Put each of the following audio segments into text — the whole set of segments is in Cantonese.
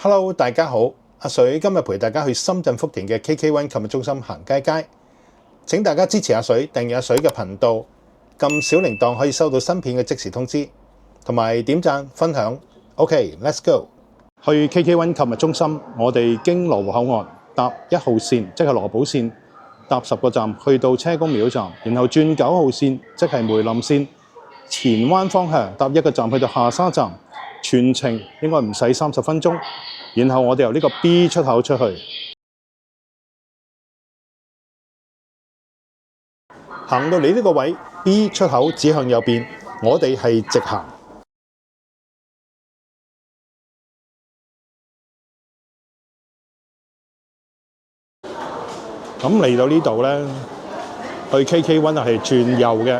Hello， 大家好，阿水今日陪大家去深圳福田嘅 KK1 購物中心行街街，請大家支持阿水，訂閱阿水嘅頻道，撳小鈴鐺可以收到新片嘅即時通知，同埋點讚分享。OK，let's go。去 KK1 購物中心，我哋經羅湖口岸搭1號線，即係羅寶線，搭10個站去到車公廟站，然後轉9號線，即係梅林線，前灣方向搭1個站去到下沙站。全程應該唔使30分鐘，然後我哋由呢個 B 出口出去，行到嚟呢個位 B 出口指向右邊，我哋係直行。咁嚟到呢度呢，去 KK1 係轉右嘅。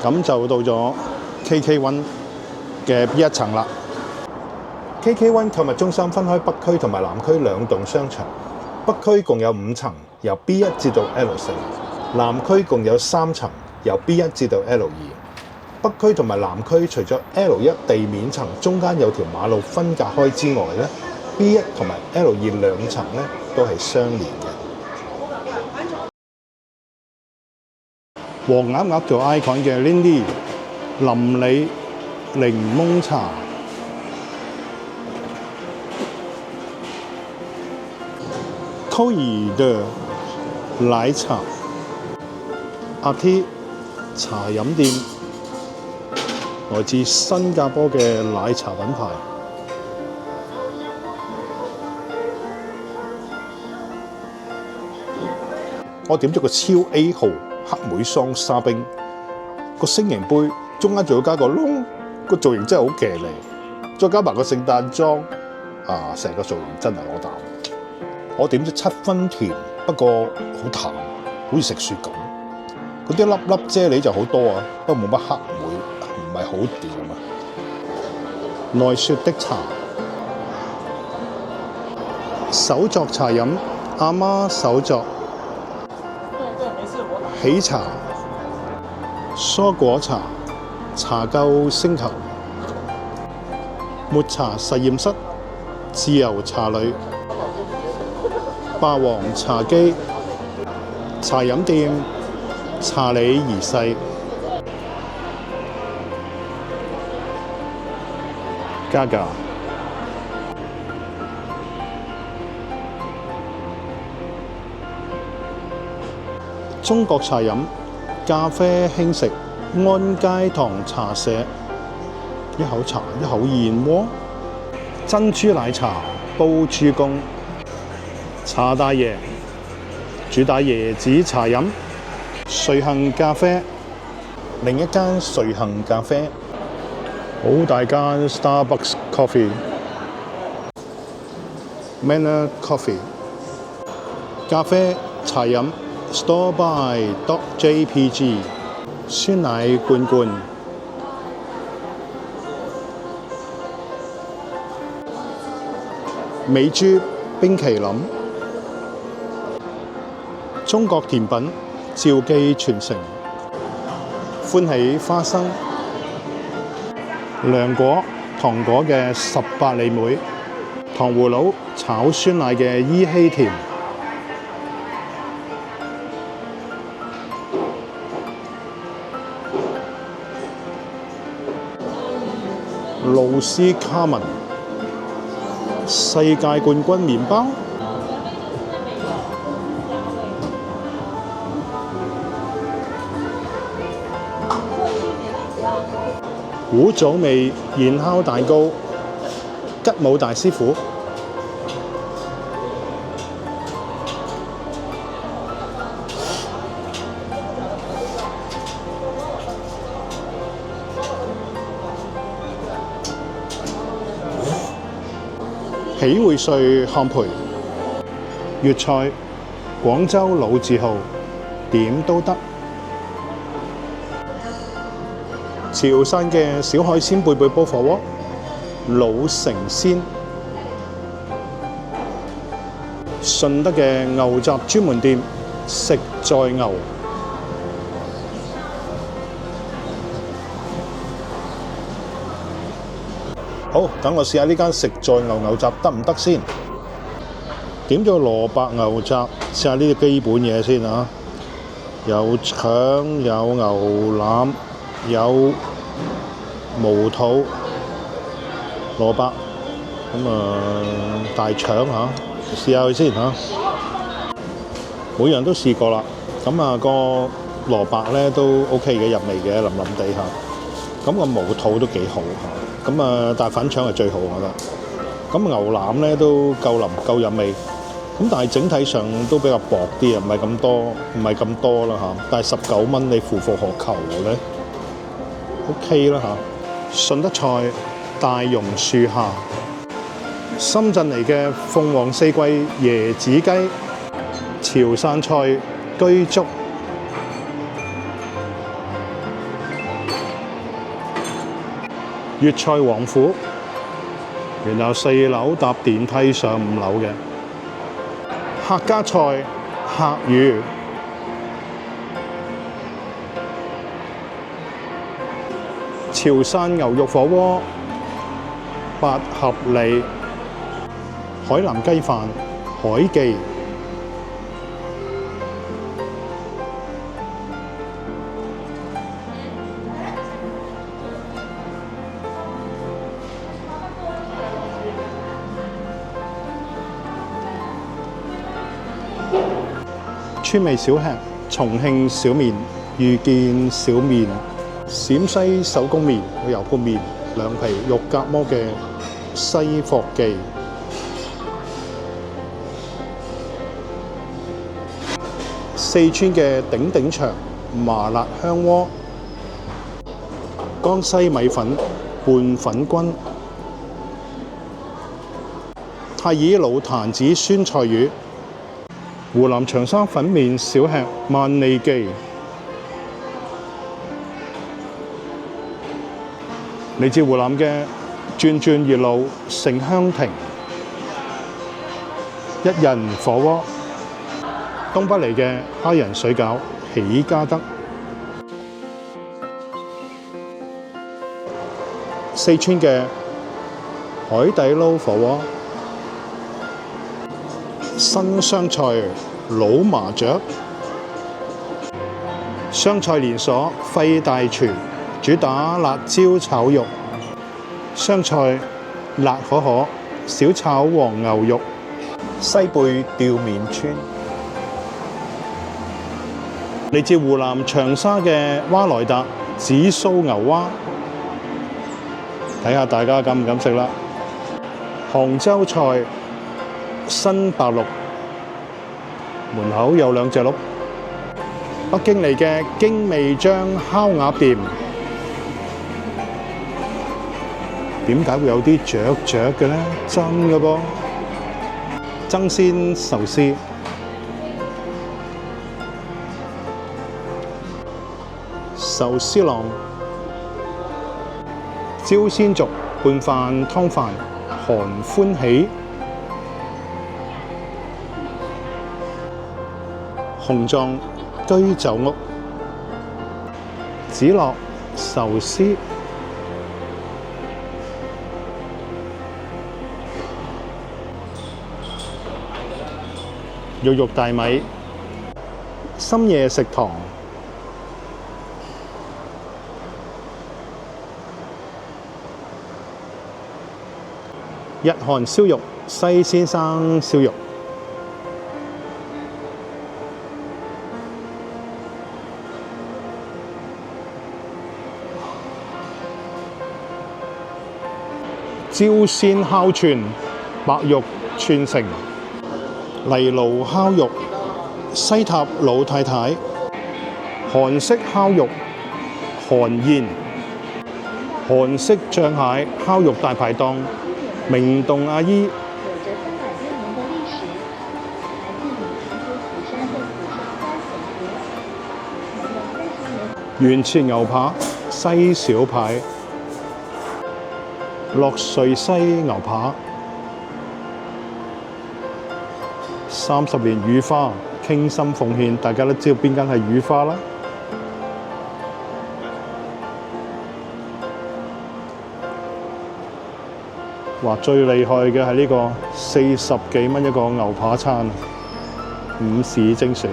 咁就到咗 KK1 嘅 B1 層啦。KK1 購物中心分開北區同埋南區兩棟商場，北區共有5層，由 B1 至到 L4； 南區共有3層，由 B1 至到 L2。北區同埋南區除咗 L1 地面層中間有條馬路分隔開之外咧，B1 同埋 L2 兩層咧都係相連嘅。黃鴨鴨做 icon 嘅 Lindy 林里檸檬茶，溝兒嘅奶茶，阿 T 茶飲店，來自新加坡嘅奶茶品牌。我點咗個超 A 號黑莓桑沙冰，個星形杯中間仲要加個窿，個造型真係好騎呢，再加埋個聖誕裝，成個造型真係攞膽。我點咗7分甜，不過好淡，好似食雪咁。嗰啲粒粒啫喱就好多啊，不過冇乜黑莓，唔係好掂啊。奈雪的茶，手作茶飲，阿媽手作。喜茶、蔬果茶、茶垢星球、抹茶實驗室、自由茶旅、霸王茶姬、茶飲店、茶理兒世、加價。中國茶飲、咖啡輕食、安佳堂茶社，一口茶一口燕窩，珍珠奶茶煲豬公，茶大爺主打椰子茶飲，瑞幸咖啡，另一間瑞幸咖啡，好大間 Starbucks Coffee、Manner Coffee， 咖啡茶飲。Store by JPG 酸奶罐罐，美珠冰淇淋，中國甜品趙記傳承，歡喜花生，涼果糖果嘅18里妹，糖葫蘆炒酸奶嘅依稀甜。露絲卡文世界冠軍麵包，古早味燕烤蛋糕，吉姆大師傅。喜匯瑞烘焙，粵菜，廣州老字號，點都得。潮汕嘅小海鮮貝貝煲火鍋，老城鮮。順德嘅牛雜專門店食在牛。好，等我試下呢間食在牛牛雜得唔得先？點咗蘿蔔牛雜，試下呢啲基本嘢先啊！有腸，有牛腩，有毛肚、蘿蔔，大腸嚇，試下佢先嚇。每樣都試過啦，個蘿蔔咧都 OK 嘅，入味嘅，腍腍地嚇。個毛肚都幾好嚇，但係粉腸係最好我覺得。牛腩咧都夠腍夠入味。但係整體上都比較薄啲啊，唔係咁多啦嚇。但係19蚊你夫復何求咧 ？OK 啦嚇。順德菜大榕樹下，深圳嚟嘅鳳凰四季椰子雞，潮汕菜居竹，粵菜王府，然後4樓搭電梯上5樓嘅。客家菜客魚，潮汕牛肉火鍋，八合里，海南雞飯，海記，川味小吃，重慶小麵、遇見小麵、陝西手工麵，有油潑麵、涼皮、肉夾饃嘅西霍記，四川嘅鼎鼎祥麻辣香鍋，江西米粉拌粉君，太乙老壇子酸菜魚，湖南長沙粉麵小吃萬利記，嚟自湖南嘅轉轉熱路盛香亭，一人火鍋，東北嚟嘅蝦仁水餃喜家德，四川嘅海底撈火鍋，新湘菜老麻雀，湘菜連鎖費大廚主打辣椒炒肉，湘菜辣可可小炒黃牛肉，西貝吊麵村，嚟自湖南長沙嘅蛙來達紫蘇牛蛙，睇下大家敢唔敢食啦。杭州菜新白鹿，門口有2隻鹿。北京嚟嘅京味章烤鴨店，點解會有啲雀嘅呢？真嘅噃，爭鮮壽司，壽司郎，招鮮族拌飯湯飯，韓歡喜。紅狀居酒屋，子樂壽司，肉大米，深夜食堂，日韓燒肉，西先生燒肉。椒鮮烤串，白肉串成，泥爐烤肉，西塔老太太，韓式烤肉，韓宴，韓式醬蟹烤肉大排檔，明洞阿姨，原切牛扒，西小排。樂瑞西牛扒， 30年乳花，傾心奉獻，大家都知道邊間係乳花啦。哇！最厲害嘅係呢個40幾蚊一個牛扒餐，午市精選。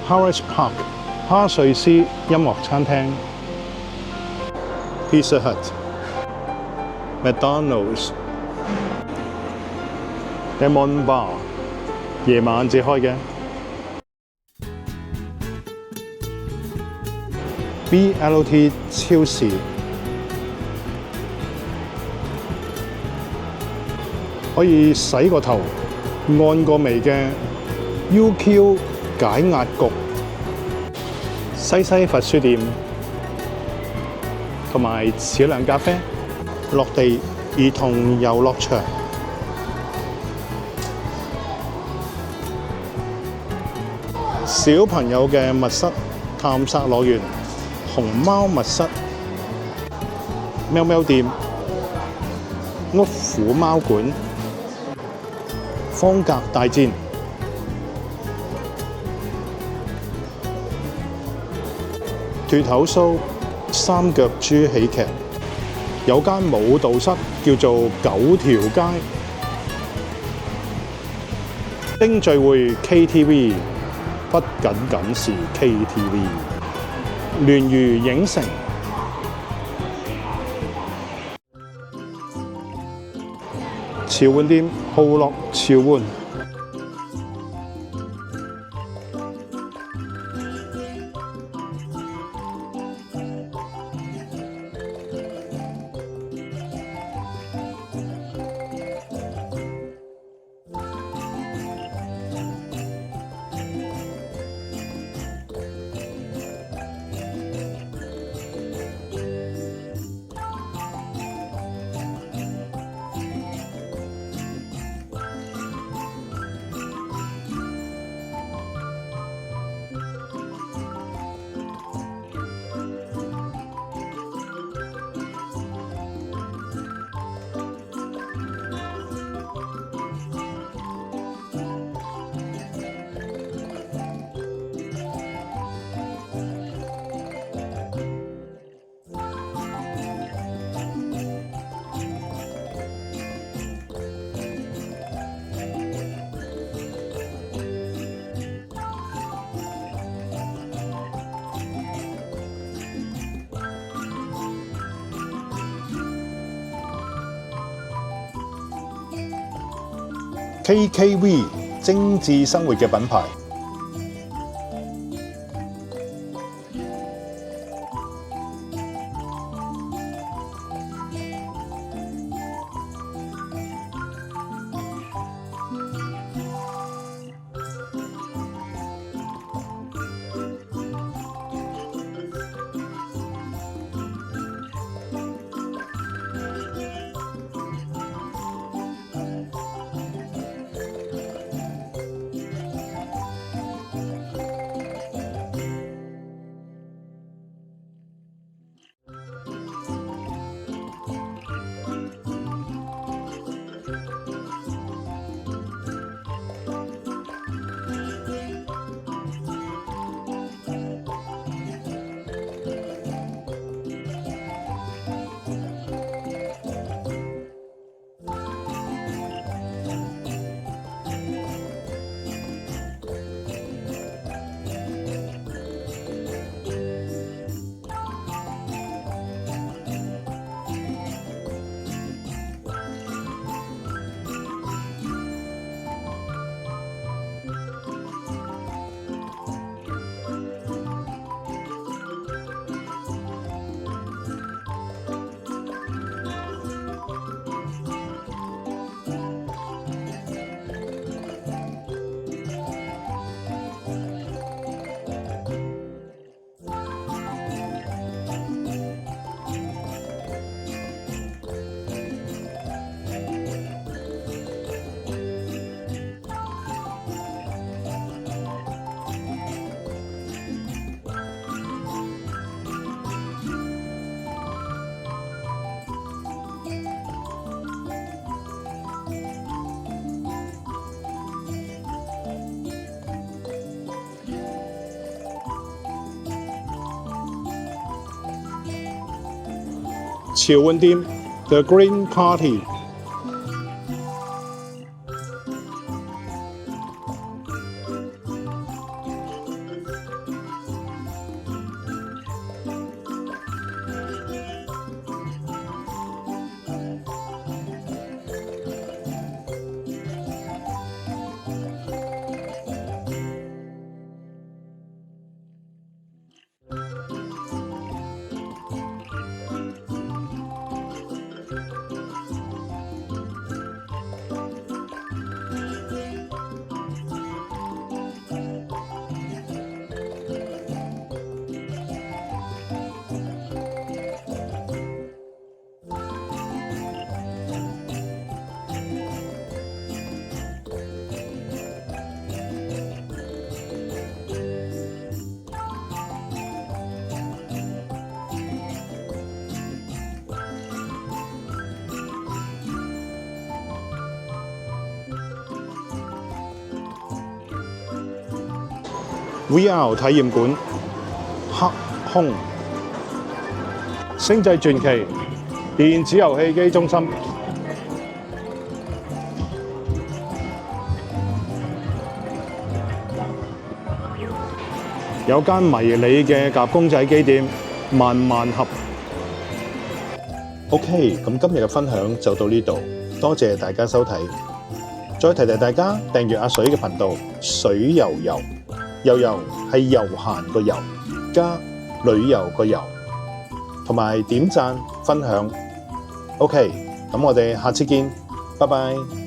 Harris Park 哈瑞斯音樂餐廳、Pizza Hut、McDonald's、Lemon Bar 夜晚至開嘅，BLT 超市可以洗個頭、按個眉嘅 UQ 解壓局、西西佛書店同埋小亮咖啡、落地兒童遊樂場、小朋友嘅密室探索樂園、熊貓密室、喵喵店、屋虎貓館、方格大戰、脫口秀、三腳豬喜劇，有間舞蹈室叫做9條街，丁聚會 KTV， 不僅僅是 KTV， 聯娛影城、潮玩店浩樂潮玩。KKV 精緻生活嘅品牌。潮玩店 The Green Party。VR 體驗館黑空星際傳奇電子遊戲機中心，有間迷你嘅夾公仔機店萬萬盒。OK， 咁今日嘅分享就到呢度，多謝大家收睇。再提提大家訂閱阿水嘅頻道水遊遊。遊遊係悠閒個遊加旅遊個遊，同埋點讚分享。OK，咁我哋下次見，拜拜。